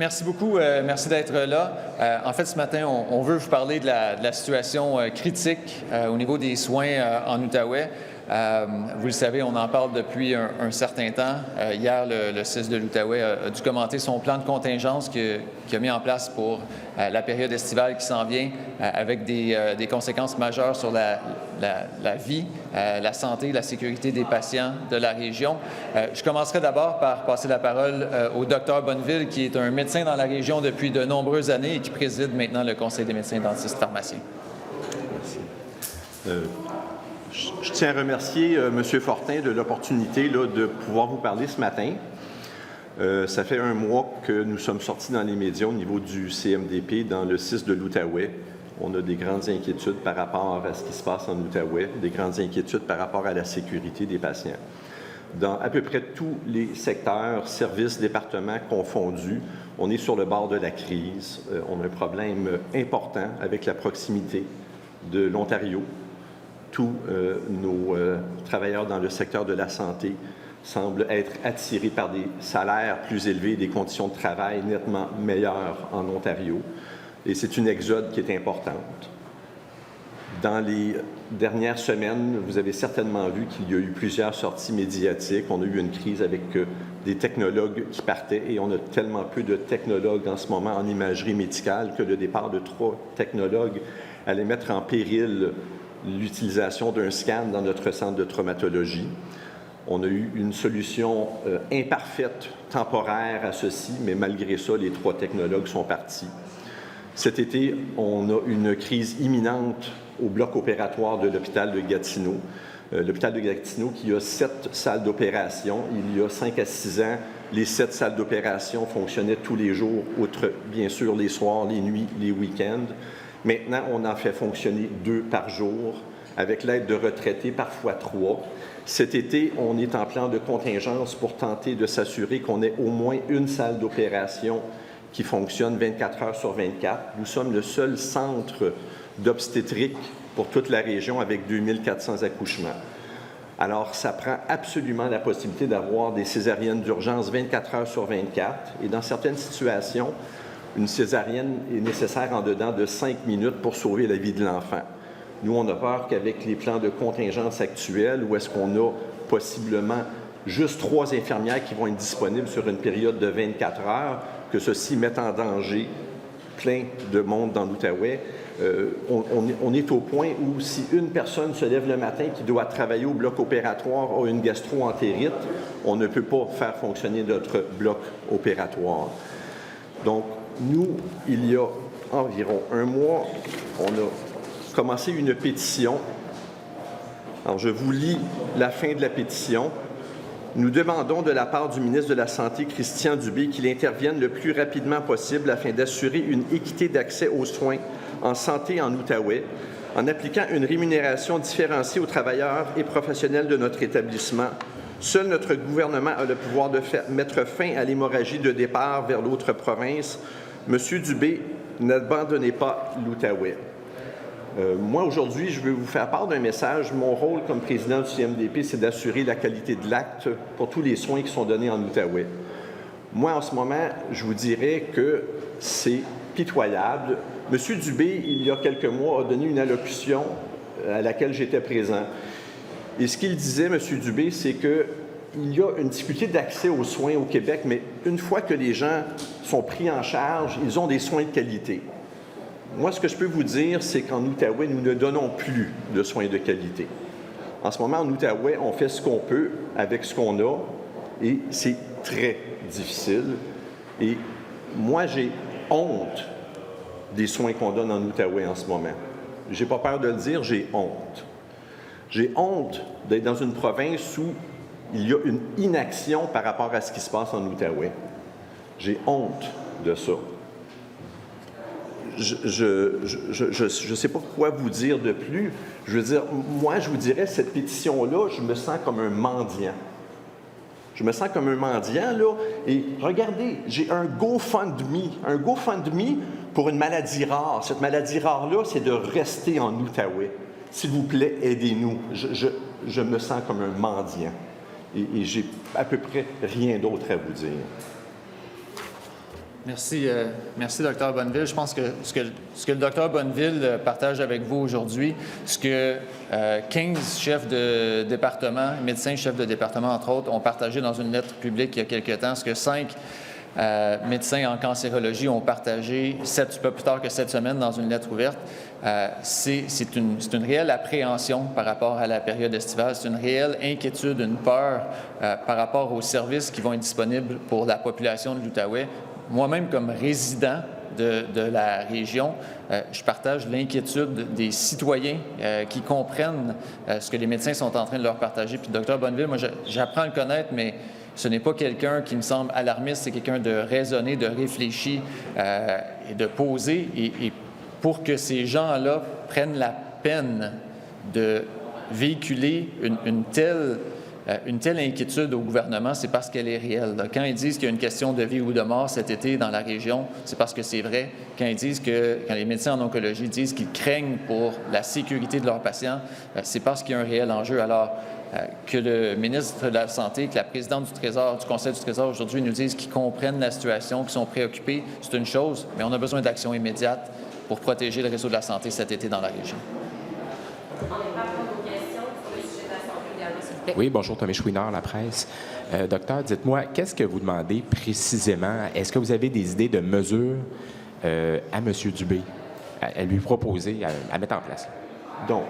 Merci beaucoup. Merci d'être là. En fait, ce matin, on veut vous parler de la situation critique au niveau des soins en Outaouais. Vous le savez, on en parle depuis un certain temps. Hier, le CIS de l'Outaouais a dû commenter son plan de contingence qu'il a mis en place pour la période estivale qui s'en vient, avec des conséquences majeures sur la vie, la santé, la sécurité des patients de la région. Je commencerai d'abord par passer la parole au Dr Bonneville, qui est un médecin dans la région depuis de nombreuses années et qui préside maintenant le Conseil des médecins dentistes pharmaciens. Merci. Je tiens à remercier M. Fortin de l'opportunité de pouvoir vous parler ce matin. Ça fait un mois que nous sommes sortis dans les médias au niveau du CMDP dans le CIS de l'Outaouais. On a des grandes inquiétudes par rapport à ce qui se passe en Outaouais, des grandes inquiétudes par rapport à la sécurité des patients. Dans à peu près tous les secteurs, services, départements confondus, on est sur le bord de la crise. On a un problème important avec la proximité de l'Ontario. Tous nos travailleurs dans le secteur de la santé semblent être attirés par des salaires plus élevés, des conditions de travail nettement meilleures en Ontario. Et c'est une exode qui est importante. Dans les dernières semaines, vous avez certainement vu qu'il y a eu plusieurs sorties médiatiques. On a eu une crise avec des technologues qui partaient et on a tellement peu de technologues en ce moment en imagerie médicale que le départ de 3 technologues allait mettre en péril l'utilisation d'un scan dans notre centre de traumatologie. On a eu une solution imparfaite, temporaire à ceci, mais malgré ça, les 3 technologues sont partis. Cet été, on a une crise imminente au bloc opératoire de l'hôpital de Gatineau. L'hôpital de Gatineau qui a 7 salles d'opération. Il y a 5 à 6 ans, les 7 salles d'opération fonctionnaient tous les jours, outre bien sûr les soirs, les nuits, les week-ends. Maintenant, on en fait fonctionner 2 par jour, avec l'aide de retraités, parfois 3. Cet été, on est en plan de contingence pour tenter de s'assurer qu'on ait au moins une salle d'opération qui fonctionne 24 heures sur 24. Nous sommes le seul centre d'obstétrique pour toute la région avec 2400 accouchements. Alors, ça prend absolument la possibilité d'avoir des césariennes d'urgence 24 heures sur 24. Et dans certaines situations, une césarienne est nécessaire en dedans de 5 minutes pour sauver la vie de l'enfant. Nous, on a peur qu'avec les plans de contingence actuels, où est-ce qu'on a possiblement juste 3 infirmières qui vont être disponibles sur une période de 24 heures, que ceci mette en danger plein de monde dans l'Outaouais. On est au point où si une personne se lève le matin qui doit travailler au bloc opératoire a une gastro-entérite, on ne peut pas faire fonctionner notre bloc opératoire. Donc, nous, il y a environ un mois, on a commencé une pétition. Alors, je vous lis la fin de la pétition. Nous demandons de la part du ministre de la Santé, Christian Dubé, qu'il intervienne le plus rapidement possible afin d'assurer une équité d'accès aux soins en santé en Outaouais, en appliquant une rémunération différenciée aux travailleurs et professionnels de notre établissement. Seul notre gouvernement a le pouvoir de mettre fin à l'hémorragie de départ vers l'autre province. Monsieur Dubé, n'abandonnez pas l'Outaouais. Moi, aujourd'hui, je veux vous faire part d'un message. Mon rôle comme président du CMDP, c'est d'assurer la qualité de l'acte pour tous les soins qui sont donnés en Outaouais. Moi, en ce moment, je vous dirais que c'est pitoyable. Monsieur Dubé, il y a quelques mois, a donné une allocution à laquelle j'étais présent. Et ce qu'il disait, M. Dubé, c'est qu'il y a une difficulté d'accès aux soins au Québec, mais une fois que les gens sont pris en charge, ils ont des soins de qualité. Moi, ce que je peux vous dire, c'est qu'en Outaouais, nous ne donnons plus de soins de qualité. En ce moment, en Outaouais, on fait ce qu'on peut avec ce qu'on a, et c'est très difficile. Et moi, j'ai honte des soins qu'on donne en Outaouais en ce moment. J'ai pas peur de le dire, j'ai honte. J'ai honte d'être dans une province où il y a une inaction par rapport à ce qui se passe en Outaouais. J'ai honte de ça. Je ne sais pas quoi vous dire de plus. Je veux dire, moi, je vous dirais, cette pétition-là, je me sens comme un mendiant. Je me sens comme un mendiant, là. Et regardez, j'ai un GoFundMe pour une maladie rare. Cette maladie rare-là, c'est de rester en Outaouais. S'il vous plaît, aidez-nous. Je me sens comme un mendiant. Et j'ai à peu près rien d'autre à vous dire. Merci, Dr. Bonneville. Je pense que ce que le Dr. Bonneville partage avec vous aujourd'hui, ce que 15 chefs de département, médecins chefs de département, entre autres, ont partagé dans une lettre publique il y a quelque temps, ce que 5 médecins en cancérologie ont partagé pas plus tard que cette semaine dans une lettre ouverte, c'est une réelle appréhension par rapport à la période estivale, c'est une réelle inquiétude, une peur par rapport aux services qui vont être disponibles pour la population de l'Outaouais. Moi-même, comme résident de la région, je partage l'inquiétude des citoyens qui comprennent ce que les médecins sont en train de leur partager. Puis, Dr. Bonneville, moi, j'apprends à le connaître, mais ce n'est pas quelqu'un qui me semble alarmiste, c'est quelqu'un de raisonné, de réfléchi et de posé. Et pour que ces gens-là prennent la peine de véhiculer une telle inquiétude au gouvernement, c'est parce qu'elle est réelle. Quand ils disent qu'il y a une question de vie ou de mort cet été dans la région, c'est parce que c'est vrai. Quand les médecins en oncologie disent qu'ils craignent pour la sécurité de leurs patients, c'est parce qu'il y a un réel enjeu. Alors, que le ministre de la Santé, que la présidente du Conseil du Trésor aujourd'hui nous disent qu'ils comprennent la situation, qu'ils sont préoccupés, c'est une chose, mais on a besoin d'actions immédiates pour protéger le réseau de la santé cet été dans la région. Oui, bonjour, Tommy Chouinard, La Presse. Docteur, dites-moi, qu'est-ce que vous demandez précisément? Est-ce que vous avez des idées de mesures à M. Dubé, à lui proposer, à mettre en place? Donc,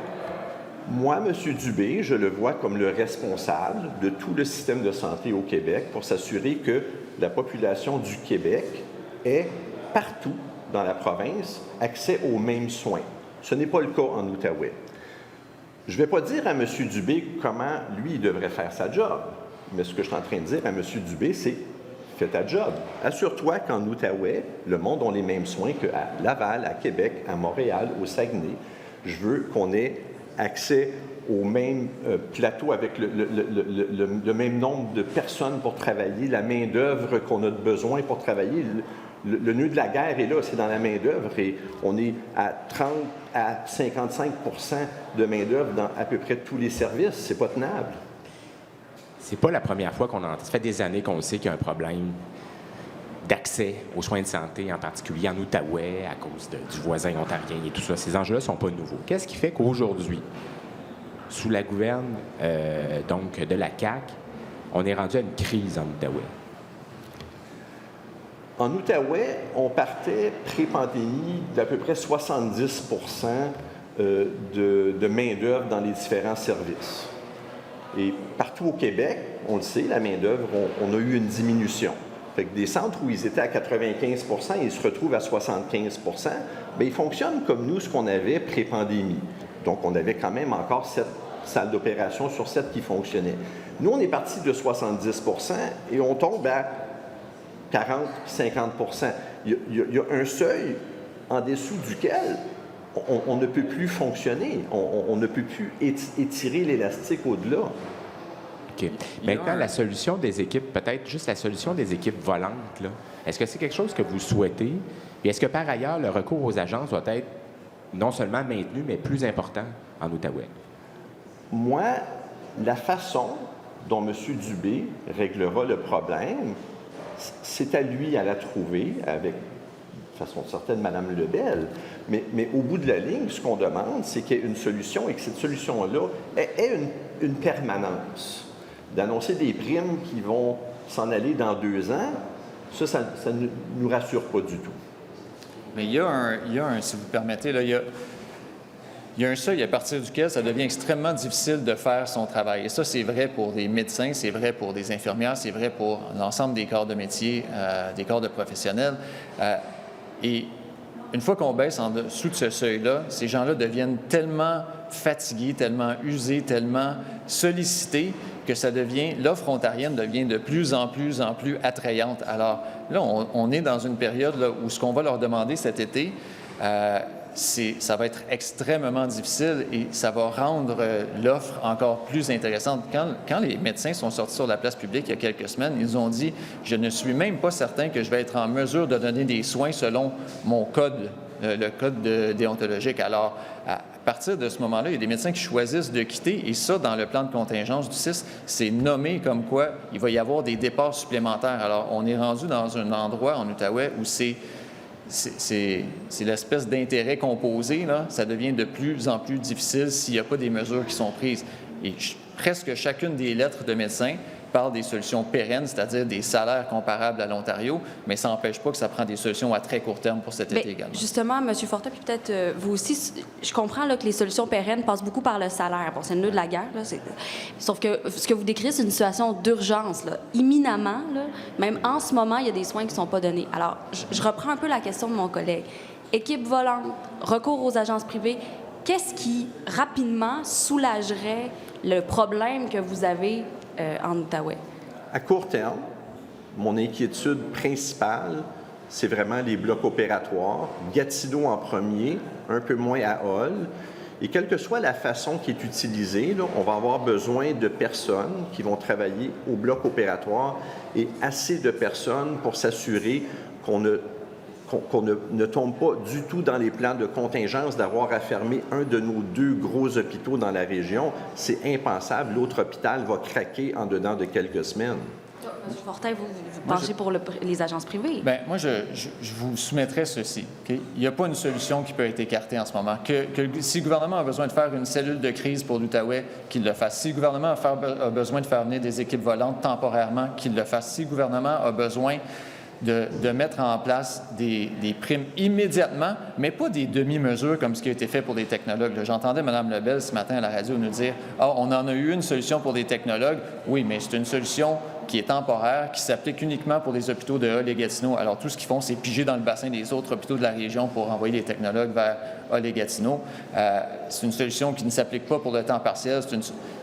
moi, M. Dubé, je le vois comme le responsable de tout le système de santé au Québec pour s'assurer que la population du Québec ait partout dans la province accès aux mêmes soins. Ce n'est pas le cas en Outaouais. Je ne vais pas dire à M. Dubé comment lui il devrait faire sa job, mais ce que je suis en train de dire à M. Dubé, c'est fais ta job. Assure-toi qu'en Outaouais, le monde a les mêmes soins qu'à Laval, à Québec, à Montréal, au Saguenay. Je veux qu'on ait accès au même plateau avec le même nombre de personnes pour travailler, la main-d'œuvre qu'on a besoin pour travailler. Le nœud de la guerre est là, c'est dans la main-d'œuvre et on est à 30 à 55 de main-d'œuvre dans à peu près tous les services. C'est pas tenable. C'est pas la première fois qu'on entend. Ça fait des années qu'on sait qu'il y a un problème d'accès aux soins de santé, en particulier en Outaouais, à cause du voisin ontarien et tout ça. Ces enjeux-là ne sont pas nouveaux. Qu'est-ce qui fait qu'aujourd'hui, sous la gouverne donc de la CAQ, on est rendu à une crise en Outaouais? En Outaouais, on partait pré-pandémie d'à peu près 70 de main-d'œuvre dans les différents services. Et partout au Québec, on le sait, la main-d'œuvre, on a eu une diminution. Fait que des centres où ils étaient à 95 ils se retrouvent à 75 bien, ils fonctionnent comme nous, ce qu'on avait pré-pandémie. Donc, on avait quand même encore 7 salles d'opération sur 7 qui fonctionnaient. Nous, on est parti de 70 et on tombe à 40-50 il y a un seuil en dessous duquel on ne peut plus fonctionner. On ne peut plus étirer l'élastique au-delà. OK. Maintenant, la solution des équipes, peut-être juste la solution des équipes volantes, là, est-ce que c'est quelque chose que vous souhaitez? Et est-ce que, par ailleurs, le recours aux agences doit être non seulement maintenu, mais plus important en Outaouais? Moi, la façon dont M. Dubé réglera le problème, c'est à lui à la trouver, avec, de façon certaine, Mme Lebel. Mais au bout de la ligne, ce qu'on demande, c'est qu'il y ait une solution et que cette solution-là ait une permanence. D'annoncer des primes qui vont s'en aller dans 2 ans, ça ne nous rassure pas du tout. Mais il y a un si vous permettez, là, il y a un seuil à partir duquel ça devient extrêmement difficile de faire son travail. Et ça, c'est vrai pour des médecins, c'est vrai pour des infirmières, c'est vrai pour l'ensemble des corps de métier, des corps de professionnels. Et une fois qu'on baisse en dessous de ce seuil-là, ces gens-là deviennent tellement fatigués, tellement usés, tellement sollicités que l'offre ontarienne devient de plus en plus attrayante. Alors là, on est dans une période là, où ce qu'on va leur demander cet été, ça va être extrêmement difficile et ça va rendre l'offre encore plus intéressante. Quand les médecins sont sortis sur la place publique il y a quelques semaines, ils ont dit « Je ne suis même pas certain que je vais être en mesure de donner des soins selon mon code, le code déontologique. » Alors, partir de ce moment-là, il y a des médecins qui choisissent de quitter, et ça, dans le plan de contingence du CIS, c'est nommé comme quoi il va y avoir des départs supplémentaires. Alors, on est rendu dans un endroit en Outaouais où c'est l'espèce d'intérêt composé, là. Ça devient de plus en plus difficile s'il n'y a pas des mesures qui sont prises. Et presque chacune des lettres de médecins parle des solutions pérennes, c'est-à-dire des salaires comparables à l'Ontario, mais ça n'empêche pas que ça prend des solutions à très court terme pour cet été également. Justement, M. Fortin, puis peut-être vous aussi, je comprends là, que les solutions pérennes passent beaucoup par le salaire. Bon, c'est le nœud de la guerre, là, sauf que ce que vous décrivez, c'est une situation d'urgence, là, imminemment. Là, même en ce moment, il y a des soins qui ne sont pas donnés. Alors, je reprends un peu la question de mon collègue. Équipe volante, recours aux agences privées, qu'est-ce qui, rapidement, soulagerait le problème que vous avez en Outaouais? À court terme, mon inquiétude principale, c'est vraiment les blocs opératoires. Gatineau en premier, un peu moins à Hull. Et quelle que soit la façon qui est utilisée, là, on va avoir besoin de personnes qui vont travailler au bloc opératoire et assez de personnes pour s'assurer qu'on ne tombe pas du tout dans les plans de contingence d'avoir à fermer un de nos 2 gros hôpitaux dans la région. C'est impensable. L'autre hôpital va craquer en dedans de quelques semaines. M. Fortin, vous penchez pour les agences privées. Bien, moi, je vous soumettrais ceci. Okay? Il n'y a pas une solution qui peut être écartée en ce moment. Si le gouvernement a besoin de faire une cellule de crise pour l'Outaouais, qu'il le fasse. Si le gouvernement a besoin de faire venir des équipes volantes temporairement, qu'il le fasse. Si le gouvernement a besoin de mettre en place des primes immédiatement, mais pas des demi-mesures comme ce qui a été fait pour des technologues. J'entendais Mme Lebel ce matin à la radio nous dire « Ah, on en a eu une solution pour des technologues. » Oui, mais c'est une solution qui est temporaire, qui s'applique uniquement pour les hôpitaux de Hull et Gatineau. Alors, tout ce qu'ils font, c'est piger dans le bassin des autres hôpitaux de la région pour envoyer les technologues vers Hull et Gatineau. C'est une solution qui ne s'applique pas pour le temps partiel.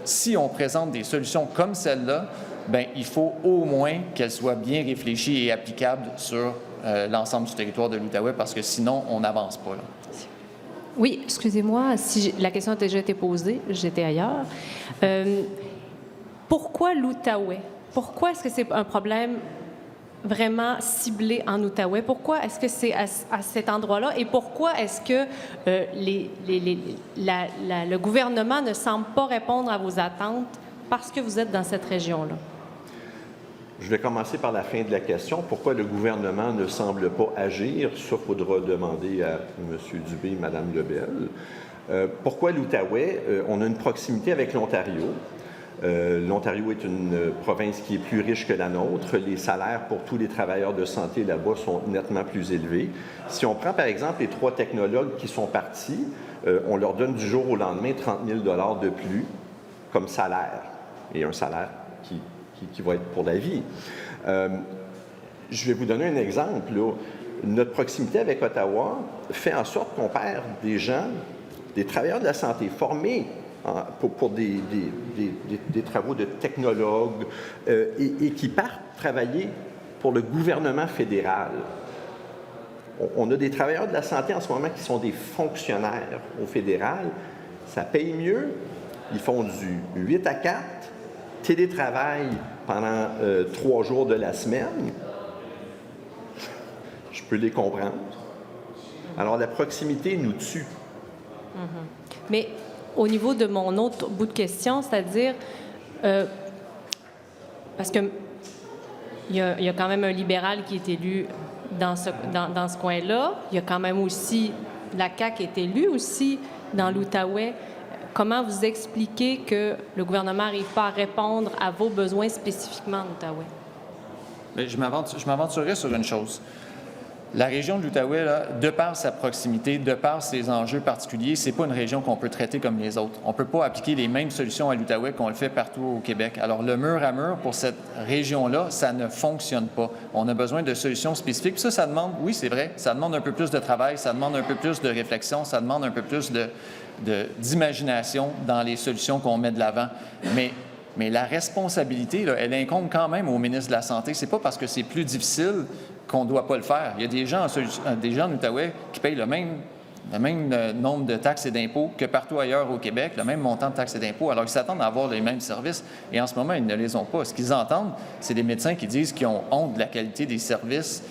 Si on présente des solutions comme celle-là, bien, il faut au moins qu'elle soit bien réfléchie et applicable sur l'ensemble du territoire de l'Outaouais, parce que sinon, on n'avance pas, là. Oui, excusez-moi, si la question a déjà été posée, j'étais ailleurs. Pourquoi l'Outaouais? Pourquoi est-ce que c'est un problème vraiment ciblé en Outaouais? Pourquoi est-ce que c'est à cet endroit-là? Et pourquoi est-ce que le gouvernement ne semble pas répondre à vos attentes parce que vous êtes dans cette région-là? Je vais commencer par la fin de la question. Pourquoi le gouvernement ne semble pas agir? Ça, il faudra demander à M. Dubé et Mme Lebel. Pourquoi l'Outaouais? On a une proximité avec l'Ontario. L'Ontario est une province qui est plus riche que la nôtre. Les salaires pour tous les travailleurs de santé là-bas sont nettement plus élevés. Si on prend, par exemple, les 3 technologues qui sont partis, on leur donne du jour au lendemain 30 000 $ de plus comme salaire, et un salaire qui va être pour la vie. Je vais vous donner un exemple, là. Notre proximité avec Ottawa fait en sorte qu'on perd des gens, des travailleurs de la santé formés pour des travaux de technologues et qui partent travailler pour le gouvernement fédéral. On a des travailleurs de la santé en ce moment qui sont des fonctionnaires au fédéral. Ça paye mieux. Ils font du 8 à 4, télétravail pendant 3 jours de la semaine. Je peux les comprendre. Alors, la proximité nous tue. Mais au niveau de mon autre bout de question, c'est-à-dire, parce que il y a quand même un libéral qui est élu dans ce coin-là. Il y a quand même aussi la CAQ qui est élue aussi dans l'Outaouais. Comment vous expliquez que le gouvernement n'arrive pas à répondre à vos besoins spécifiquement en Outaouais? Bien, je m'aventurerais sur une chose. La région de l'Outaouais, là, de par sa proximité, de par ses enjeux particuliers, c'est pas une région qu'on peut traiter comme les autres. On ne peut pas appliquer les mêmes solutions à l'Outaouais qu'on le fait partout au Québec. Alors, le mur à mur pour cette région-là, ça ne fonctionne pas. On a besoin de solutions spécifiques. Puis ça demande, oui, c'est vrai, ça demande un peu plus de travail, ça demande un peu plus de réflexion, ça demande un peu plus d'imagination dans les solutions qu'on met de l'avant. Mais la responsabilité, là, elle incombe quand même au ministre de la Santé. C'est pas parce que c'est plus difficile qu'on ne doit pas le faire. Il y a des gens en Outaouais qui payent le même nombre de taxes et d'impôts que partout ailleurs au Québec, le même montant de taxes et d'impôts, alors qu'ils s'attendent à avoir les mêmes services. Et en ce moment, ils ne les ont pas. Ce qu'ils entendent, c'est des médecins qui disent qu'ils ont honte de la qualité des services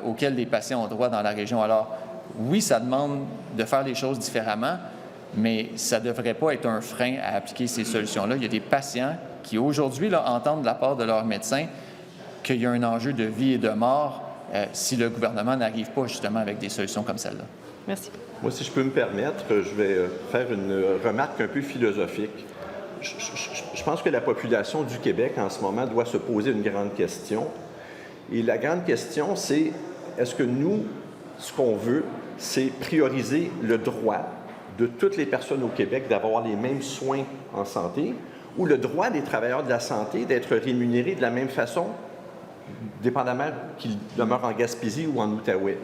auxquels les patients ont droit dans la région. Alors, oui, ça demande de faire les choses différemment, mais ça ne devrait pas être un frein à appliquer ces solutions-là. Il y a des patients qui, aujourd'hui, là, entendent de la part de leur médecin qu'il y a un enjeu de vie et de mort si le gouvernement n'arrive pas, justement, avec des solutions comme celle-là. Merci. Moi, si je peux me permettre, je vais faire une remarque un peu philosophique. Je pense que la population du Québec, en ce moment, doit se poser une grande question. Et la grande question, c'est est-ce que nous, ce qu'on veut, c'est prioriser le droit de toutes les personnes au Québec d'avoir les mêmes soins en santé ou le droit des travailleurs de la santé d'être rémunérés de la même façon, dépendamment qu'ils demeurent en Gaspésie ou en Outaouais.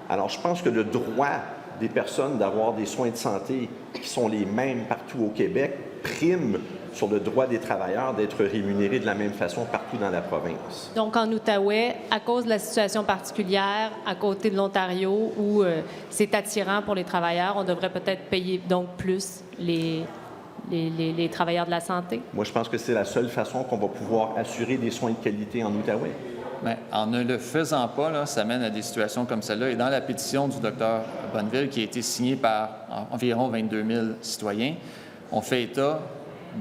Alors, je pense que le droit des personnes d'avoir des soins de santé qui sont les mêmes partout au Québec prime sur le droit des travailleurs d'être rémunérés de la même façon partout dans la province. Donc, en Outaouais, à cause de la situation particulière à côté de l'Ontario, où c'est attirant pour les travailleurs, on devrait peut-être payer donc plus les travailleurs de la santé? Moi, je pense que c'est la seule façon qu'on va pouvoir assurer des soins de qualité en Outaouais. Bien, en ne le faisant pas, là, ça mène à des situations comme celle-là. Et dans la pétition du Dr Bonneville, qui a été signée par environ 22 000 citoyens, on fait état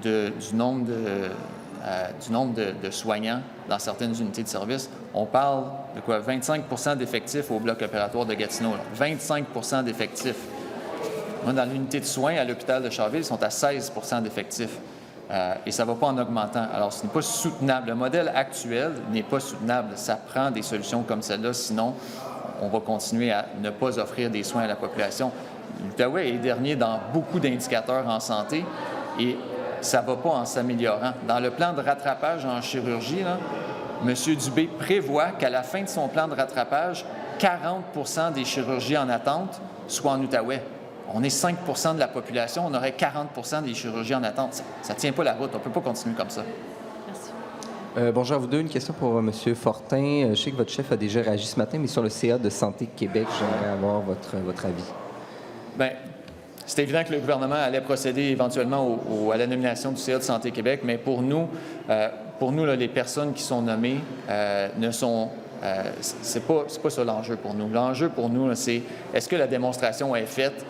du nombre de soignants dans certaines unités de service. On parle de quoi? 25 d'effectifs au bloc opératoire de Gatineau. Là. 25 d'effectifs. Moi, dans l'unité de soins à l'hôpital de Charville, ils sont à 16 d'effectifs. Et ça ne va pas en augmentant. Alors, ce n'est pas soutenable. Le modèle actuel n'est pas soutenable. Ça prend des solutions comme celle-là. Sinon, on va continuer à ne pas offrir des soins à la population. L'Outaouais est dernier dans beaucoup d'indicateurs en santé et ça ne va pas en s'améliorant. Dans le plan de rattrapage en chirurgie, là, M. Dubé prévoit qu'à la fin de son plan de rattrapage, 40 des chirurgies en attente soient en Outaouais. On est 5 de la population, on aurait 40 des chirurgies en attente. Ça ne tient pas la route, on ne peut pas continuer comme ça. Merci. Bonjour à vous deux. Une question pour M. Fortin. Je sais que votre chef a déjà réagi ce matin, mais sur le CA de Santé Québec, j'aimerais avoir votre avis. Bien, c'est évident que le gouvernement allait procéder éventuellement à la nomination du CA de Santé Québec, mais pour nous là, les personnes qui sont nommées ne sont... c'est pas ça l'enjeu pour nous. L'enjeu pour nous, là, c'est est-ce que la démonstration est faite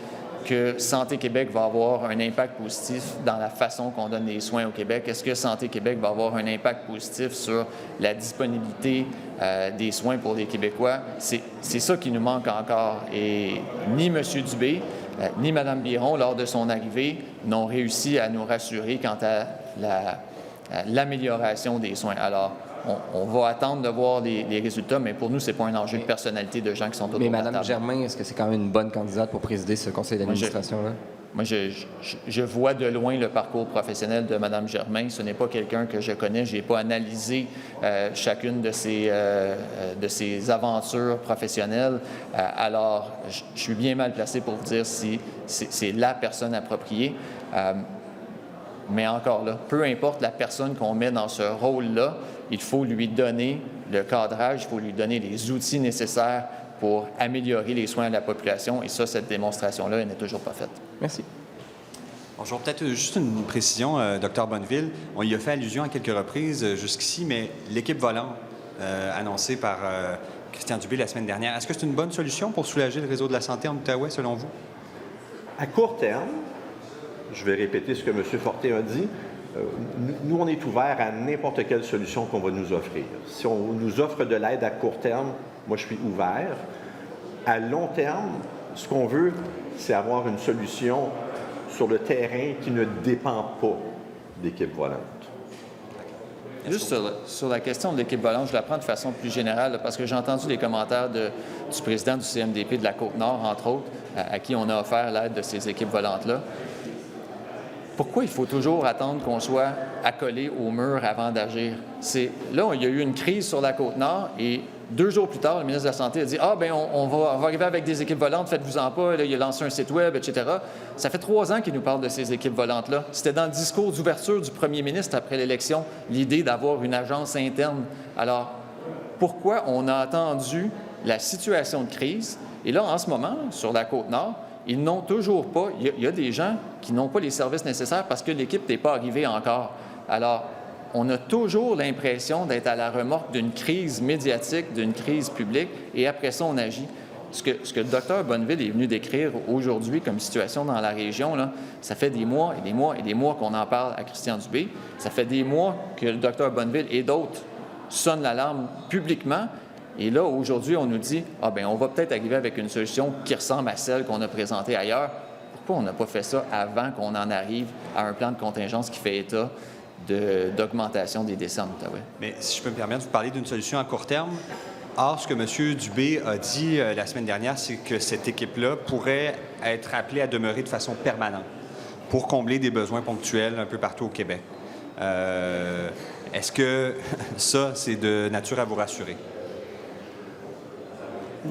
que Santé Québec va avoir un impact positif dans la façon qu'on donne les soins au Québec? Est-ce que Santé Québec va avoir un impact positif sur la disponibilité des soins pour les Québécois? C'est ça qui nous manque encore. Et ni M. Dubé, ni Mme Biron, lors de son arrivée, n'ont réussi à nous rassurer quant à l'amélioration des soins. Alors, on va attendre de voir les résultats, mais pour nous, ce n'est pas un enjeu de personnalité de gens qui sont autour de la table. Mais Mme Germain, est-ce que c'est quand même une bonne candidate pour présider ce conseil d'administration-là? Moi, je vois de loin le parcours professionnel de Mme Germain. Ce n'est pas quelqu'un que je connais. Je n'ai pas analysé chacune de ses aventures professionnelles. Alors, je suis bien mal placé pour vous dire si c'est la personne appropriée. Mais encore là, peu importe la personne qu'on met dans ce rôle-là, il faut lui donner le cadrage, il faut lui donner les outils nécessaires pour améliorer les soins à la population. Et ça, cette démonstration-là, elle n'est toujours pas faite. Merci. Bonjour. Peut-être juste une précision, Dr Bonneville. On y a fait allusion à quelques reprises jusqu'ici, mais l'équipe volante annoncée par Christian Dubé la semaine dernière, est-ce que c'est une bonne solution pour soulager le réseau de la santé en Outaouais, selon vous? À court terme, je vais répéter ce que M. Fortin a dit, nous, on est ouvert à n'importe quelle solution qu'on va nous offrir. Si on nous offre de l'aide à court terme, moi, je suis ouvert. À long terme, ce qu'on veut, c'est avoir une solution sur le terrain qui ne dépend pas d'équipe volante. Juste sur la question de l'équipe volante, je la prends de façon plus générale, là, parce que j'ai entendu les commentaires du président du CMDP de la Côte-Nord, entre autres, à qui on a offert l'aide de ces équipes volantes-là. Pourquoi il faut toujours attendre qu'on soit accolé au mur avant d'agir? Là, il y a eu une crise sur la Côte-Nord et 2 jours plus tard, le ministre de la Santé a dit « Ah, bien, on va arriver avec des équipes volantes, faites-vous-en pas. » Là, il a lancé un site web, etc. Ça fait 3 ans qu'il nous parle de ces équipes volantes-là. C'était dans le discours d'ouverture du premier ministre après l'élection, l'idée d'avoir une agence interne. Alors, pourquoi on a attendu la situation de crise? Et là, en ce moment, sur la Côte-Nord, ils n'ont toujours pas, il y a des gens qui n'ont pas les services nécessaires parce que l'équipe n'est pas arrivée encore. Alors, on a toujours l'impression d'être à la remorque d'une crise médiatique, d'une crise publique, et après ça, on agit. ce que le docteur Bonneville est venu décrire aujourd'hui comme situation dans la région, là, ça fait des mois et des mois et des mois qu'on en parle à Christian Dubé. Ça fait des mois que le docteur Bonneville et d'autres sonnent l'alarme publiquement. Et là, aujourd'hui, on nous dit « Ah bien, on va peut-être arriver avec une solution qui ressemble à celle qu'on a présentée ailleurs. » Pourquoi on n'a pas fait ça avant qu'on en arrive à un plan de contingence qui fait état d'augmentation des décès en Outaouais? Mais si je peux me permettre de vous parler d'une solution à court terme. Or, ce que M. Dubé a dit la semaine dernière, c'est que cette équipe-là pourrait être appelée à demeurer de façon permanente pour combler des besoins ponctuels un peu partout au Québec. Est-ce que ça, c'est de nature à vous rassurer?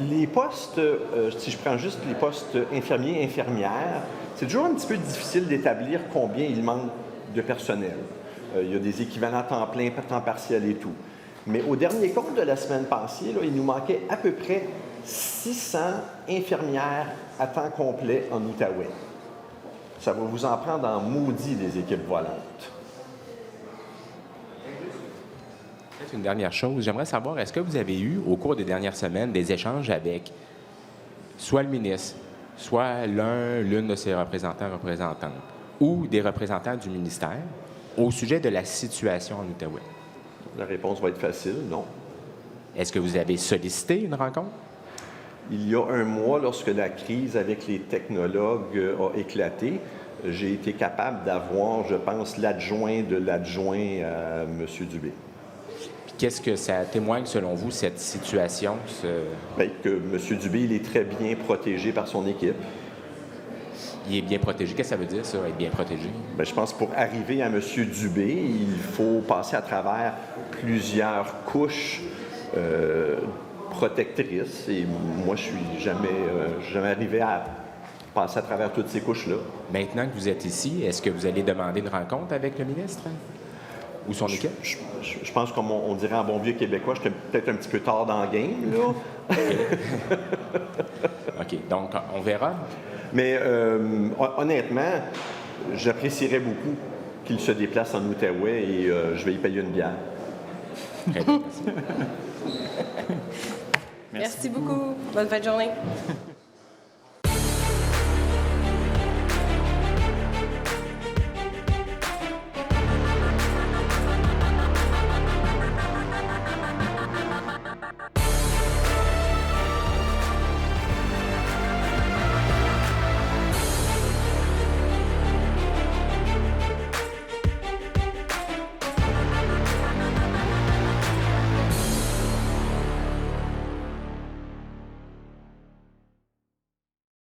Les postes, si je prends juste les postes infirmiers, infirmières, c'est toujours un petit peu difficile d'établir combien il manque de personnel. Il y a des équivalents temps plein, temps partiel et tout. Mais au dernier compte de la semaine passée, là, il nous manquait à peu près 600 infirmières à temps complet en Outaouais. Ça va vous en prendre en maudit des équipes volantes. Peut-être une dernière chose. J'aimerais savoir, est-ce que vous avez eu, au cours des dernières semaines, des échanges avec soit le ministre, soit l'une de ses représentantes, ou des représentants du ministère au sujet de la situation en Outaouais? La réponse va être facile, non. Est-ce que vous avez sollicité une rencontre? Il y a un mois, lorsque la crise avec les technologues a éclaté, j'ai été capable d'avoir, je pense, l'adjoint de l'adjoint à M. Dubé. Puis qu'est-ce que ça témoigne, selon vous, cette situation? Bien, que M. Dubé, il est très bien protégé par son équipe. Il est bien protégé. Qu'est-ce que ça veut dire, ça, être bien protégé? Bien, je pense que pour arriver à M. Dubé, il faut passer à travers plusieurs couches protectrices. Et moi, je suis jamais arrivé à passer à travers toutes ces couches-là. Maintenant que vous êtes ici, est-ce que vous allez demander une rencontre avec le ministre ou son équipe? Je pense, comme on dirait en bon vieux québécois, j'étais peut-être un petit peu tard dans le game, là. OK. Donc, on verra. Mais honnêtement, j'apprécierais beaucoup qu'il se déplace en Outaouais et je vais y payer une bière. Très bien. Merci beaucoup. Bonne fin de journée.